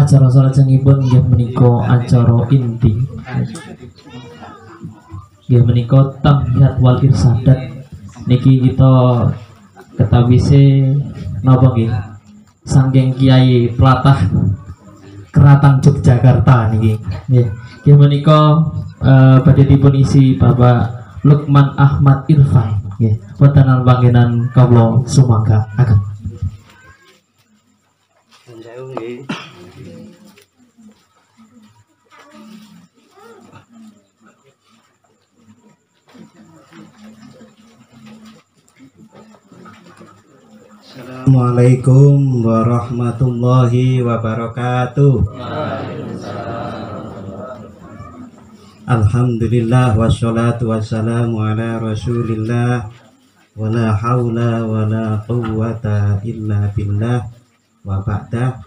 acara salajengipun nggih menika acara inti. Nggih menika tamhiyat wal irsadat niki kita ketawise napa nggih saking Kiai Platah Keraton Yogyakarta niki. Nggih menika badhe dipun isi Bapak Lukman Ahmad Irfan nggih. Wonten panggenan kawula sumangga ageng. Assalamualaikum warahmatullahi wabarakatuh. Alhamdulillah wassalatu wassalamu ala rasulillah wa la hawla wa la quwwata illa billah wa ba'dah.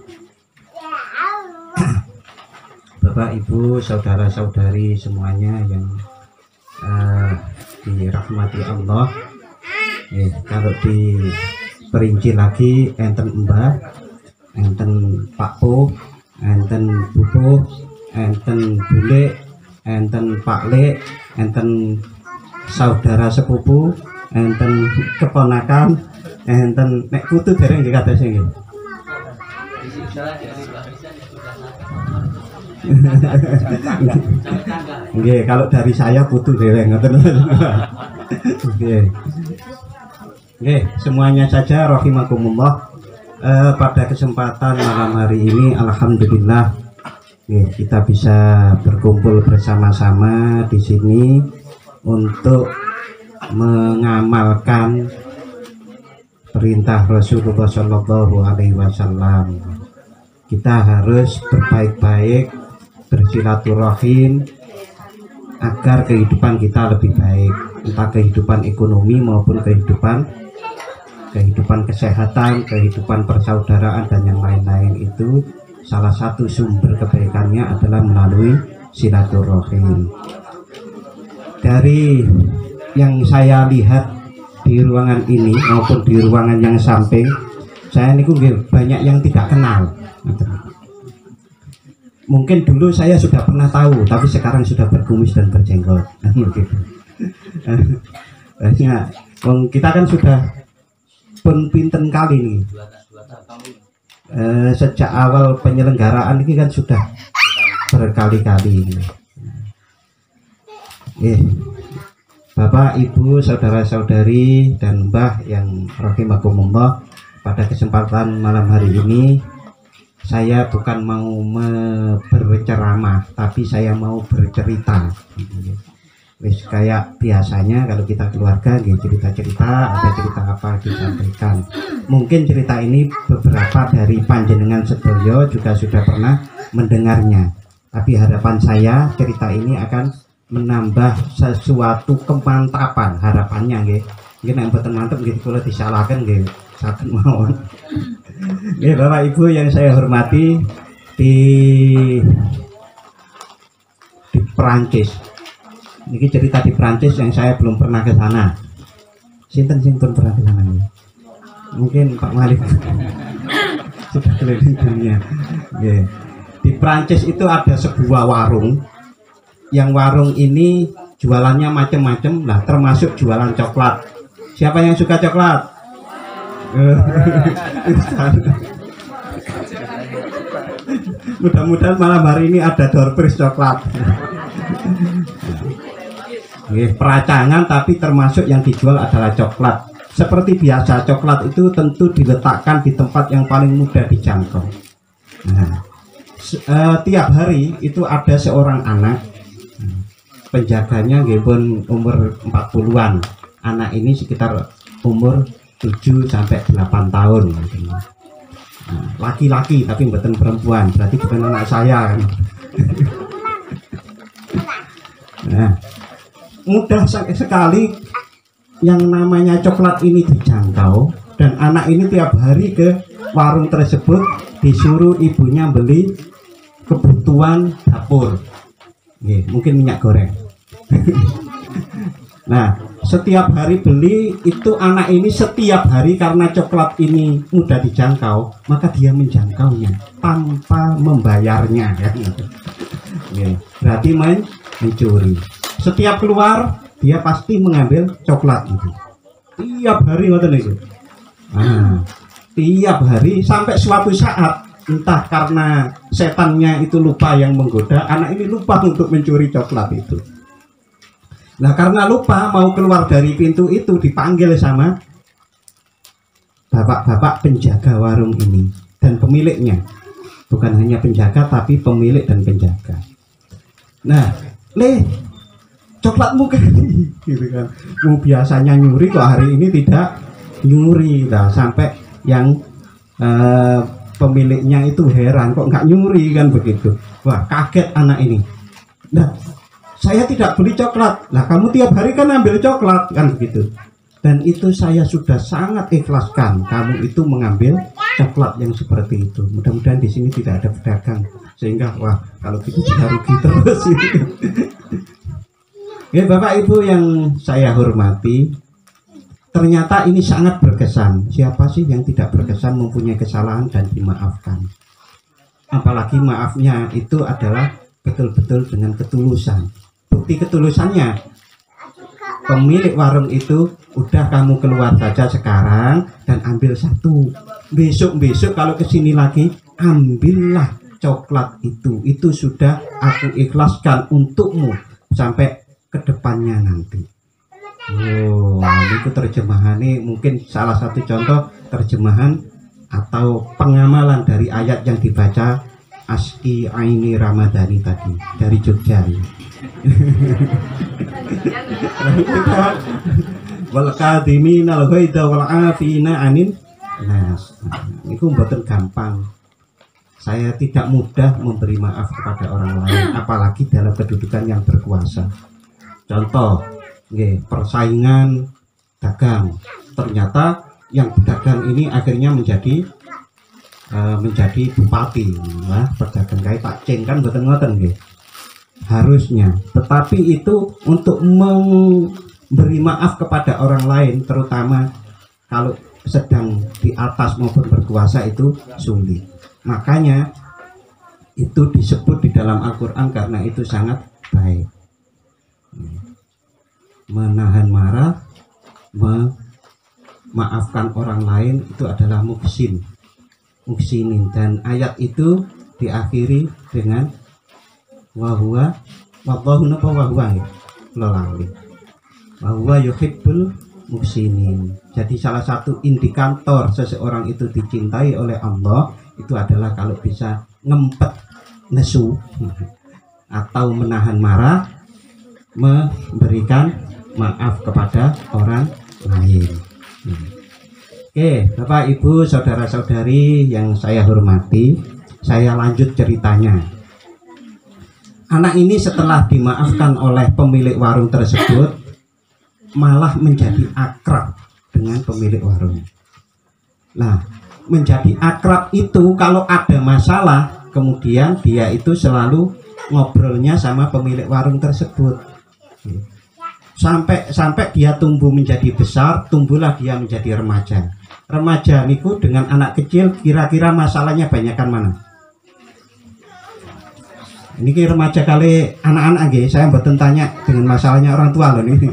Bapak Ibu saudara-saudari semuanya yang dirahmati Allah, kalau diperinci lagi enten Mbah, enten Pak Po, enten Bupo, enten Bule, enten Pak Le, enten saudara sepupu, enten keponakan, enten nek putu dereng nggih kados nggih. Nggih, kalau dari saya putu dereng ngoten. Nggih. Nggih, semuanya saja rahimakumullah. Pada kesempatan malam hari ini alhamdulillah kita bisa berkumpul bersama-sama di sini untuk mengamalkan perintah Rasulullah Shallallahu Alaihi Wasallam. Kita harus berbaik-baik, bersilaturahim agar kehidupan kita lebih baik, entah kehidupan ekonomi maupun kehidupan kesehatan, kehidupan persaudaraan dan yang lain-lain. Itu salah satu sumber kebaikannya adalah melalui silaturahim. Dari yang saya lihat di ruangan ini maupun di ruangan yang samping, saya niku banyak yang tidak kenal. Mungkin dulu saya sudah pernah tahu, tapi sekarang sudah berkumis dan berjenggot. Kita kan sudah pinten kali nih. Sejak awal penyelenggaraan ini kan sudah berkali-kali. Bapak, Ibu, saudara-saudari dan Mbah yang rahimakumullah, pada kesempatan malam hari ini saya bukan mau berceramah, tapi saya mau bercerita. Wis kayak biasanya kalau kita keluarga cerita-cerita, ada cerita apa disampaikan. Mungkin cerita ini beberapa dari panjenengan sedaya juga sudah pernah mendengarnya, tapi harapan saya cerita ini akan menambah sesuatu kemantapan, harapannya nggih. Nggih nek mboten mantep nggih kula disalahkan nggih saged mawon. Nggih Bapak Ibu yang saya hormati, di Perancis. Ini cerita di Perancis yang saya belum pernah ke sana. Sinten pernah ke sana? Mungkin Pak Malik sudah keliling dunia. Yeah. Di Perancis itu ada sebuah warung. Yang warung ini jualannya macam-macam, lah termasuk jualan coklat. Siapa yang suka coklat? Mudah-mudahan malam hari ini ada door prize coklat. Peracangan, tapi termasuk yang dijual adalah coklat. Seperti biasa, coklat itu tentu diletakkan di tempat yang paling mudah dijangkau. Nah, tiap hari itu ada seorang anak, penjaganya nggih umur 40-an. Anak ini sekitar umur 7 sampai 8 tahun. Laki-laki tapi bukan perempuan, berarti bukan anak saya kan. Nah, mudah sekali yang namanya coklat ini dijangkau, dan anak ini tiap hari ke warung tersebut disuruh ibunya beli kebutuhan dapur, mungkin minyak goreng. Nah, setiap hari beli itu anak ini setiap hari karena coklat ini mudah dijangkau, maka dia menjangkaunya tanpa membayarnya ya. Oke, berarti mencuri. Setiap keluar dia pasti mengambil coklat itu. Tiap hari ngoten niku. Nah, tiap hari sampai suatu saat entah karena setannya itu lupa yang menggoda, anak ini lupa untuk mencuri coklat itu. Nah, karena lupa mau keluar dari pintu itu dipanggil sama bapak-bapak penjaga warung ini dan pemiliknya. Bukan hanya penjaga tapi pemilik dan penjaga. Nah, coklatmu kan gitu kan. Biasanya nyuri kok hari ini tidak nyuri. Nah, sampai yang pemiliknya itu heran kok nggak nyuri kan begitu. Wah, kaget anak ini. Nah, saya tidak beli coklat. Lah kamu tiap hari kan ambil coklat kan begitu. Dan itu saya sudah sangat ikhlaskan kamu itu mengambil coklat yang seperti itu. Mudah-mudahan di sini tidak ada pedagang sehingga wah kalau gitu bisa rugi terus. Ya Bapak Ibu yang saya hormati, ternyata ini sangat berkesan. Siapa sih yang tidak berkesan mempunyai kesalahan dan dimaafkan? Apalagi maafnya itu adalah betul-betul dengan ketulusan. Bukti ketulusannya, pemilik warung itu udah kamu keluar saja sekarang dan ambil satu. Besok-besok kalau kesini lagi ambillah coklat itu sudah aku ikhlaskan untukmu sampai kedepannya nanti. Oh, itu terjemahannya mungkin salah satu contoh terjemahan atau pengamalan dari ayat yang dibaca Aski Aini Ramadhani tadi dari Jogja. Wal kadhimina al-ghaidha wal 'afina 'anil nas. Itu mboten gampang. Saya tidak mudah memberi maaf kepada orang lain, apalagi dalam kedudukan yang berkuasa. Contoh, persaingan dagang. Ternyata yang pedagang ini akhirnya menjadi bupati. Wah, pedagang kayak Pak Ceng kan mboten-mboten nggih. Harusnya, tetapi itu untuk memberi maaf kepada orang lain, terutama kalau sedang di atas maupun berkuasa itu sulit. Makanya itu disebut di dalam Al-Quran karena itu sangat baik. Menahan marah, memaafkan orang lain itu adalah muhsinin, dan ayat itu diakhiri dengan wahwa yuhibbul muhsinin. Jadi salah satu indikator seseorang itu dicintai oleh Allah itu adalah kalau bisa ngempet nesu atau menahan marah, memberikan maaf kepada orang lain. Oke, Bapak Ibu saudara-saudari yang saya hormati, saya lanjut ceritanya. Anak ini setelah dimaafkan oleh pemilik warung tersebut malah menjadi akrab dengan pemilik warung. Nah, menjadi akrab itu kalau ada masalah kemudian dia itu selalu ngobrolnya sama pemilik warung tersebut. Sampai dia tumbuh menjadi besar, tumbuhlah dia menjadi remaja. Remaja niku dengan anak kecil kira-kira masalahnya banyakkan mana? Ini remaja kali anak-anak nggih, saya mboten tanya dengan masalahnya orang tua loh ini.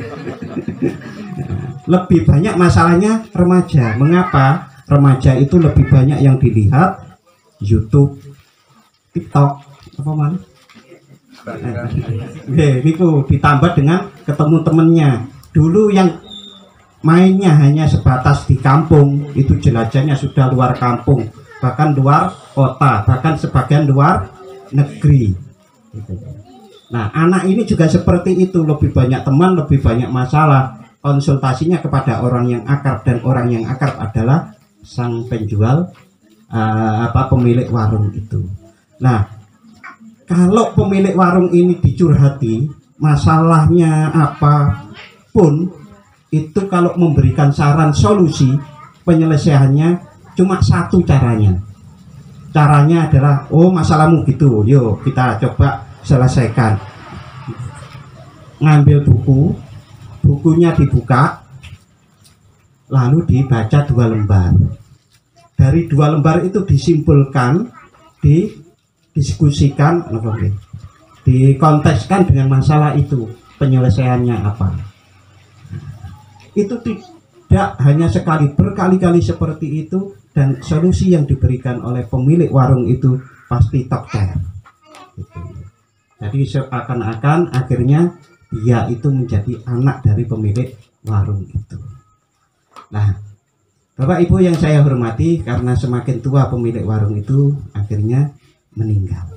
Lebih banyak masalahnya remaja. Mengapa? Remaja itu lebih banyak yang dilihat YouTube, TikTok, apa mana? Niku ditambah dengan ketemu temennya. Dulu yang mainnya hanya sebatas di kampung, itu jelajahnya sudah luar kampung, bahkan luar kota, bahkan sebagian luar negeri. Nah, anak ini juga seperti itu, lebih banyak teman, lebih banyak masalah. Konsultasinya kepada orang yang akrab, dan orang yang akrab adalah sang penjual pemilik warung itu. Nah, kalau pemilik warung ini dicurhati masalahnya apapun, itu kalau memberikan saran solusi penyelesaiannya cuma satu caranya. Caranya adalah, oh masalahmu gitu, yuk kita coba selesaikan. Ngambil buku bukunya dibuka, lalu dibaca 2 lembar. Dari 2 lembar itu disimpulkan, didiskusikan, dikonteskan dengan masalah itu, penyelesaiannya apa. Itu tidak hanya sekali, berkali-kali seperti itu, dan solusi yang diberikan oleh pemilik warung itu pasti top tier. Jadi seakan-akan akhirnya dia itu menjadi anak dari pemilik warung itu. Nah, Bapak Ibu yang saya hormati, karena semakin tua pemilik warung itu akhirnya meninggal.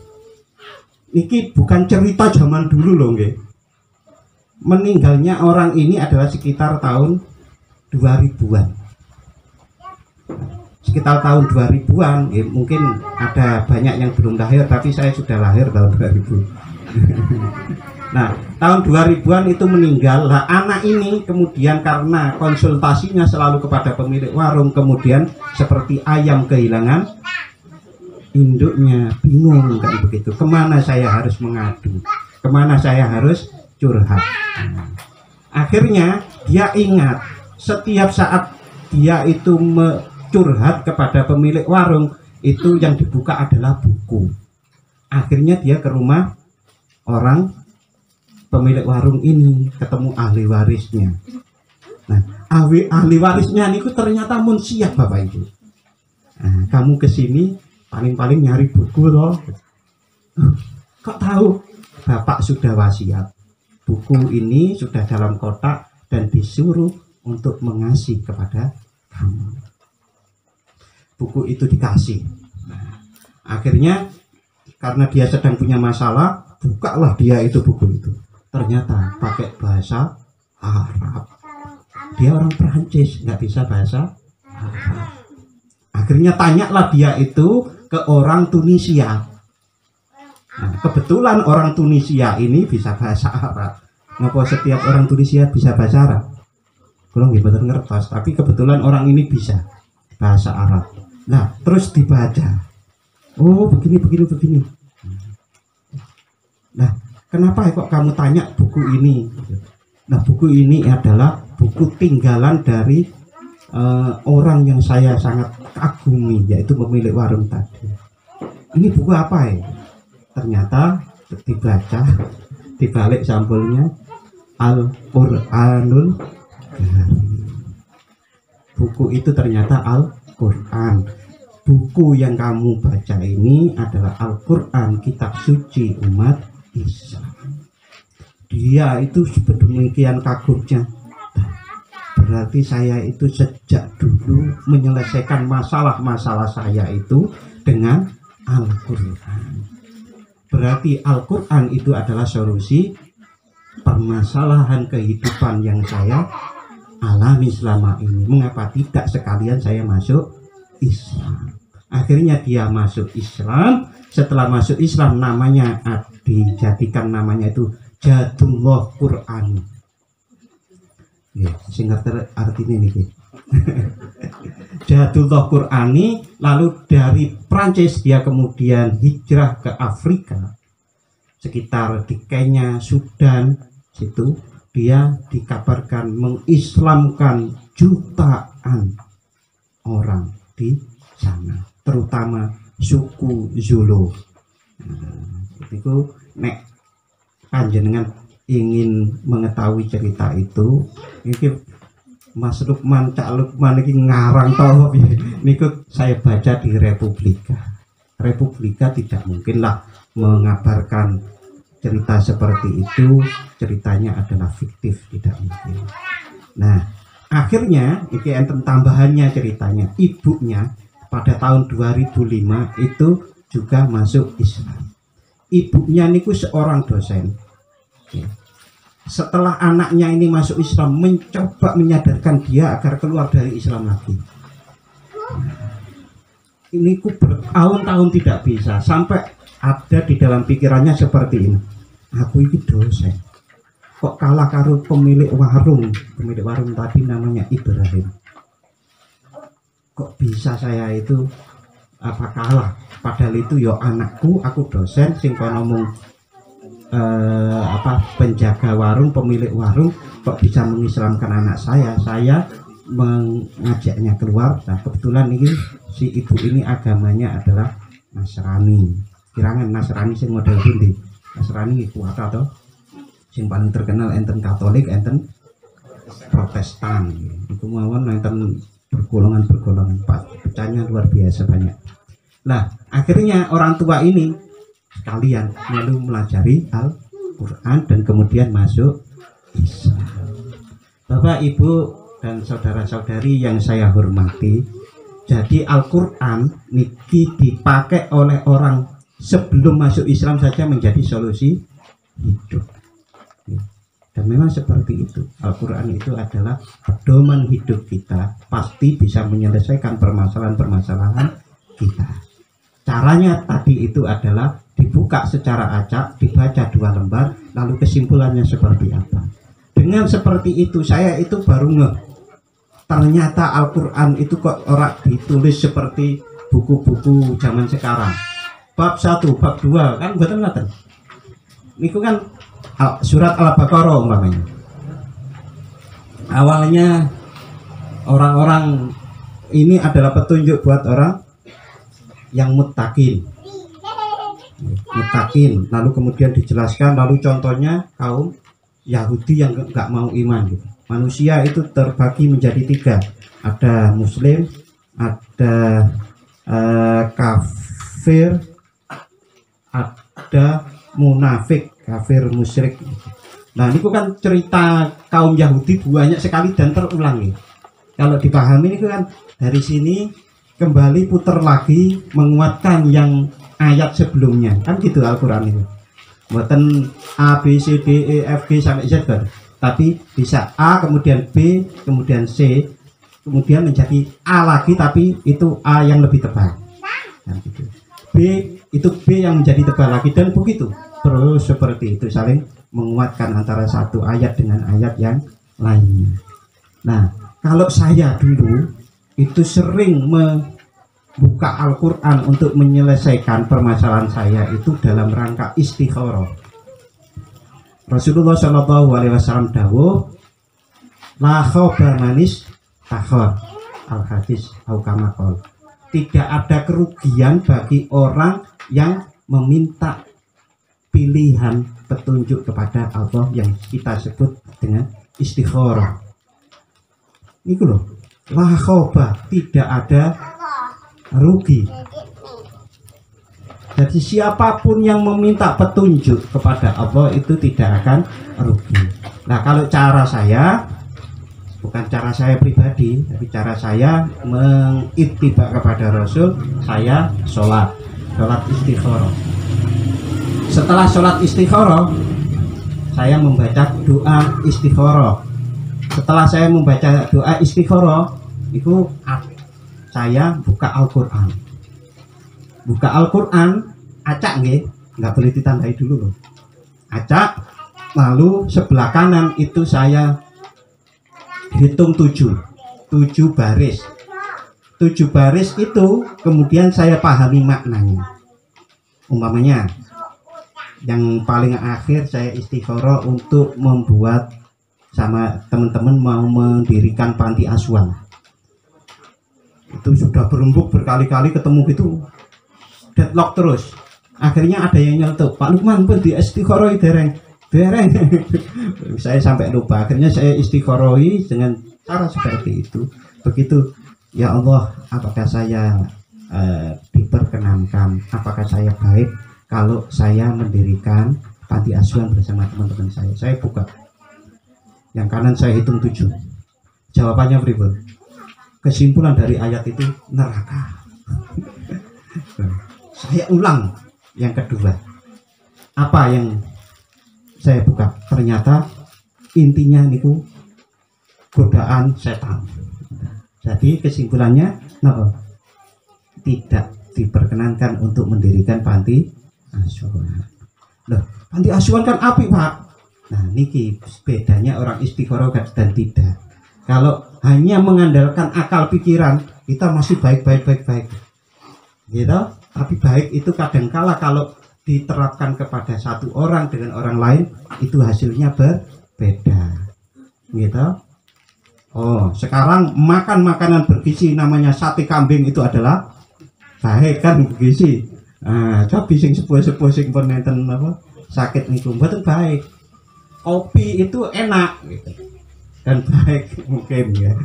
Niki bukan cerita zaman dulu loh, nggih. Meninggalnya orang ini adalah sekitar tahun 2000-an. Sekitar tahun 2000-an, mungkin ada banyak yang belum lahir, tapi saya sudah lahir tahun 2000. Nah, tahun 2000-an itu meninggal. Lah, anak ini kemudian karena konsultasinya selalu kepada pemilik warung, kemudian seperti ayam kehilangan induknya, bingung kan begitu. Kemana saya harus mengadu? Kemana saya harus curhat? Akhirnya dia ingat, setiap saat dia itu curhat kepada pemilik warung, itu yang dibuka adalah buku. Akhirnya dia ke rumah orang pemilik warung ini, ketemu ahli warisnya. Nah, ahli warisnya niku ternyata munsiat, Bapak Ibu. Nah, kamu kesini paling-paling nyari buku loh. Kok tahu? Bapak sudah wasiat. Buku ini sudah dalam kotak dan disuruh untuk mengasih kepada kamu. Buku itu dikasih. Nah, akhirnya karena dia sedang punya masalah, bukalah dia itu buku itu. Ternyata pakai bahasa Arab. Dia orang Perancis, nggak bisa bahasa Arab. Akhirnya tanyalah dia itu ke orang Tunisia. Nah, kebetulan orang Tunisia ini bisa bahasa Arab. Ngapa setiap orang Tunisia bisa bahasa Arab? Kalau nggak betul ngertos, tapi kebetulan orang ini bisa bahasa Arab. Nah, terus dibaca. Oh, begini. Nah, kenapa kok kamu tanya buku ini? Nah, buku ini adalah buku tinggalan dari orang yang saya sangat kagumi, yaitu pemilik warung tadi. Ini buku apa ya? Ternyata dibaca, dibalik sampulnya Al-Qur'anul Karim. Buku itu ternyata Al-Qur'an. Buku yang kamu baca ini adalah Al-Qur'an, kitab suci umat Islam. Dia itu sedemikian kagumnya. Berarti saya itu sejak dulu menyelesaikan masalah-masalah saya itu dengan Al-Qur'an. Berarti Al-Qur'an itu adalah solusi permasalahan kehidupan yang saya alami selama ini. Mengapa tidak sekalian saya masuk Islam? Akhirnya dia masuk Islam. Setelah masuk Islam, namanya dijadikan namanya itu Jadullah Qur'ani. Ya, singkat artinya nih. Jadullah Qur'ani. Lalu dari Prancis dia kemudian hijrah ke Afrika, sekitar di Kenya, Sudan, situ dia dikabarkan mengislamkan jutaan orang di sana, terutama suku Zulu. Itu nek panjenengan ingin mengetahui cerita itu, ini Mas Lukman, Cak Lukman ini ngarang toh, niku saya baca di Republika. Republika tidak mungkinlah mengabarkan cerita seperti itu, ceritanya adalah fiktif, tidak mungkin. Nah, akhirnya ini enten tambahannya ceritanya, ibunya pada tahun 2005 itu juga masuk Islam. Ibunya niku seorang dosen. Setelah anaknya ini masuk Islam, mencoba menyadarkan dia agar keluar dari Islam lagi. Ini ku bertahun-tahun tidak bisa, sampai ada di dalam pikirannya seperti ini. Aku ini dosen, kok kalah karo pemilik warung tadi namanya Ibrahim. Kok bisa saya itu kalah? Padahal itu yo anakku, aku dosen sing kono mung penjaga warung, pemilik warung kok bisa mengislamkan anak saya mengajaknya keluar. Nah kebetulan ini si ibu ini agamanya adalah Nasrani, kirangan Nasrani sing model pundi. Nasrani kuat atau sing paling terkenal enten Katolik, enten Protestan, itu mawon enten bergolongan-bergolongan, pecahnya luar biasa banyak. Nah akhirnya orang tua ini sekalian lalu melajari Al-Quran dan kemudian masuk Islam. Bapak, Ibu, dan saudara-saudari yang saya hormati, jadi Al-Quran niki dipakai oleh orang sebelum masuk Islam saja menjadi solusi hidup. Dan memang seperti itu, Al-Quran itu adalah pedoman hidup kita, pasti bisa menyelesaikan permasalahan-permasalahan kita. Caranya tadi itu adalah dibuka secara acak, dibaca 2 lembar, lalu kesimpulannya seperti apa. Dengan seperti itu saya itu baru ternyata Al-Quran itu kok orang ditulis seperti buku-buku zaman sekarang. Bab 1, bab 2 kan betul nggak? Itu kan surat Al-Baqarah umpamanya. Awalnya orang-orang ini adalah petunjuk buat orang yang muttaqin, lalu kemudian dijelaskan, lalu contohnya kaum Yahudi yang nggak mau iman gitu. Manusia itu terbagi menjadi 3, ada muslim, ada kafir, ada munafik, kafir musyrik. Nah ini kan cerita kaum Yahudi banyak sekali dan terulang ya. Kalau dipahami ini kan dari sini kembali putar lagi menguatkan yang ayat sebelumnya, kan gitu Al-Quran itu. Buatan A, B, C, D, E, F, G sampai Z kan. Tapi bisa A, kemudian B, kemudian C, kemudian menjadi A lagi, tapi itu A yang lebih tebal. Nah, gitu. B, itu B yang menjadi tebal lagi, dan begitu. Terus seperti itu, saling menguatkan antara satu ayat dengan ayat yang lainnya. Nah, kalau saya dulu itu sering buka Al-Quran untuk menyelesaikan permasalahan saya itu dalam rangka istikharah. Rasulullah Shallallahu Alaihi Wasallam dawuh, la khaba manis takhor al-hadis aukamakol. Tidak ada kerugian bagi orang yang meminta pilihan petunjuk kepada Allah yang kita sebut dengan istikharah. Ini loh, la khaba, tidak ada rugi. Jadi siapapun yang meminta petunjuk kepada Allah itu tidak akan rugi. Nah kalau cara saya, bukan cara saya pribadi, tapi cara saya mengittiba kepada Rasul, saya sholat istikharah. Setelah sholat istikharah, saya membaca doa istikharah. Setelah saya membaca doa istikharah, itu saya buka Al-Quran. Buka Al-Quran, acak nggak boleh ditandai dulu loh. Acak, lalu sebelah kanan itu saya hitung 7 baris. 7 baris itu kemudian saya pahami maknanya. Umpamanya, yang paling akhir saya istikharah untuk membuat sama teman-teman mau mendirikan panti asuhan. Itu sudah berembuk berkali-kali ketemu gitu, deadlock terus. Akhirnya ada yang nyeletuk, Pak Lukman pun di istikharah dereng. Saya sampai lupa. Akhirnya saya istikharah dengan cara seperti itu. Begitu, ya Allah, apakah saya diperkenankan, apakah saya baik kalau saya mendirikan panti asuhan bersama teman-teman saya. Saya buka. Yang kanan saya hitung 7. Jawabannya berikut. Kesimpulan dari ayat itu neraka. Saya ulang yang kedua. Apa yang saya buka? Ternyata intinya niku godaan setan. Jadi kesimpulannya apa? Tidak diperkenankan untuk mendirikan panti asuhan. Loh, panti asuhan kan apik, Pak. Nah, niki bedanya orang istikharah dan tidak. Kalau hanya mengandalkan akal pikiran, kita masih baik. Gitu. Tapi baik itu kadangkala kalau diterapkan kepada satu orang dengan orang lain itu hasilnya berbeda, gitu. Oh, sekarang makan makanan bergizi namanya sate kambing itu adalah baik kan bergizi. Nah, cobi sing sepuh-sepuh sing pun nenten apa sakit niku mboten baik. Kopi itu enak gitu. Dan baik mungkin ya.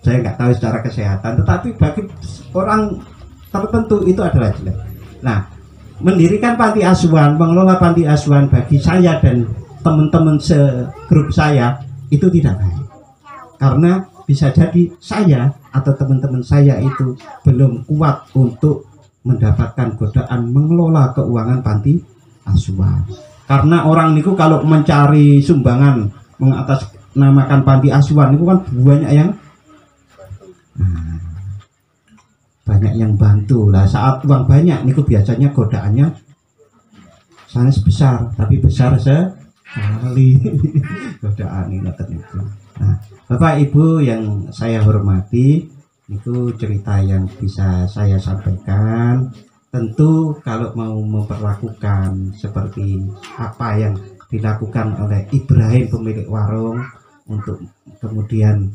Saya nggak tahu secara kesehatan, tetapi bagi orang tertentu itu adalah jelek. Nah, mendirikan panti asuhan, mengelola panti asuhan bagi saya dan teman-teman segrup saya itu tidak baik. Karena bisa jadi saya atau teman-teman saya itu belum kuat untuk mendapatkan godaan mengelola keuangan panti asuhan. Karena orang niku kalau mencari sumbangan mengatasnamakan panti asuhan itu kan banyak yang bantu lah. Saat uang banyak niku biasanya godaannya sangat besar, tapi besar sekali godaan ini ternyata. Nah, Bapak Ibu yang saya hormati, itu cerita yang bisa saya sampaikan. Tentu kalau mau memperlakukan seperti apa yang dilakukan oleh Ibrahim pemilik warung untuk kemudian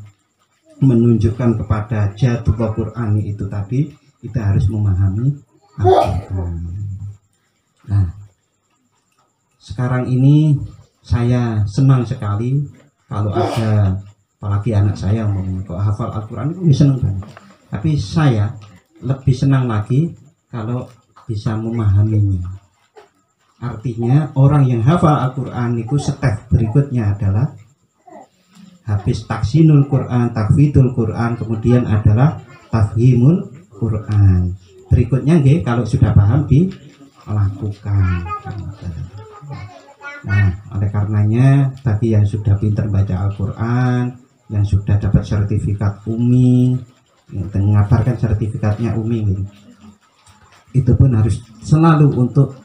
menunjukkan kepada Jatullah Qur'an itu tadi, kita harus memahami Al-Quran. Nah, sekarang ini saya senang sekali kalau ada, apalagi anak saya mau kok hafal Al-Quran itu senang banget. Tapi saya lebih senang lagi kalau bisa memahaminya. Artinya orang yang hafal Al-Quran itu step berikutnya adalah habis taksinul Quran, takfidul Quran, kemudian adalah tafhimul Quran. Berikutnya kalau sudah paham dilakukan. Nah, oleh karenanya bagi yang sudah pintar baca Al-Quran, yang sudah dapat sertifikat UMI, yang mengabarkan sertifikatnya UMI gitu, itu pun harus selalu untuk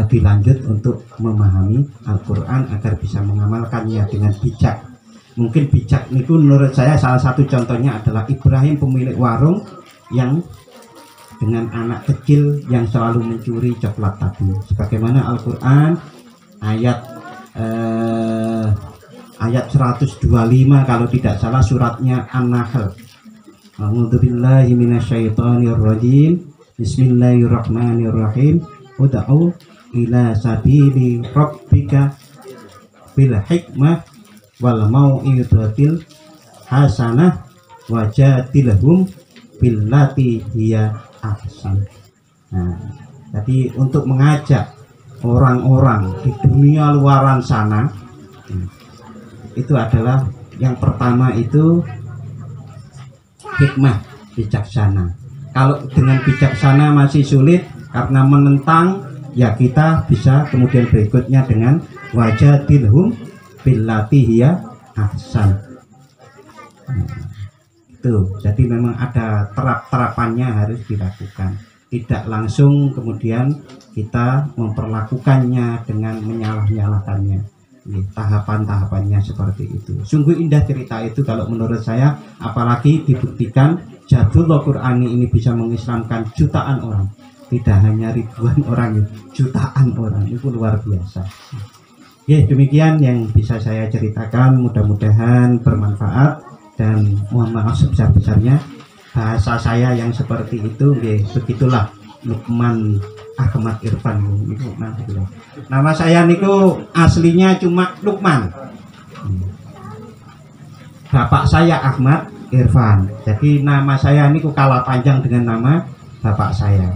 dilanjut untuk memahami Al-Quran agar bisa mengamalkannya dengan bijak. Mungkin bijak itu menurut saya salah satu contohnya adalah Ibrahim pemilik warung yang dengan anak kecil yang selalu mencuri coklat tadi. Sebagaimana Al-Quran ayat 125 kalau tidak salah suratnya An-Nahl. A'udzubillahi minasyaitonirrajim. Bismillahirrahmanirrahim. Ud'u ila sabili rabbika bil hikmah wal mau'izatil hasanah wajadilhum billati hiya ahsan. Nah, jadi untuk mengajak orang-orang di dunia luaran sana itu adalah yang pertama itu hikmah, bijaksana. Kalau dengan bijaksana masih sulit karena menentang, ya kita bisa kemudian berikutnya dengan wajadilhum billati hiya ahsan. Itu jadi memang ada terap-terapannya harus dilakukan, tidak langsung kemudian kita memperlakukannya dengan menyalah-nyalahkannya. Tahapan-tahapannya seperti itu. Sungguh indah cerita itu kalau menurut saya, apalagi dibuktikan Jatullah Qur'ani ini bisa mengislamkan jutaan orang, tidak hanya ribuan orang, jutaan orang, itu luar biasa. Ya, demikian yang bisa saya ceritakan, mudah-mudahan bermanfaat dan mohon maaf sebesar-besarnya bahasa saya yang seperti itu. Begitulah Lukman Ahmad Irfan itu nama saya niku aslinya cuma Lukman, bapak saya Ahmad Irfan, jadi nama saya niku kalah panjang dengan nama bapak saya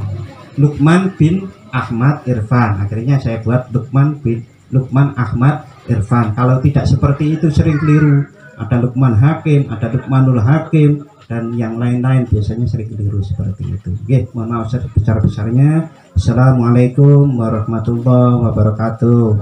Lukman bin Ahmad Irfan, akhirnya saya buat Lukman Ahmad Irfan. Kalau tidak seperti itu sering keliru, ada Lukman Hakim, ada Lukmanul Hakim, dan yang lain-lain biasanya sering keliru seperti itu. Oke, mohon maaf sebesar-besarnya. Assalamualaikum warahmatullahi wabarakatuh.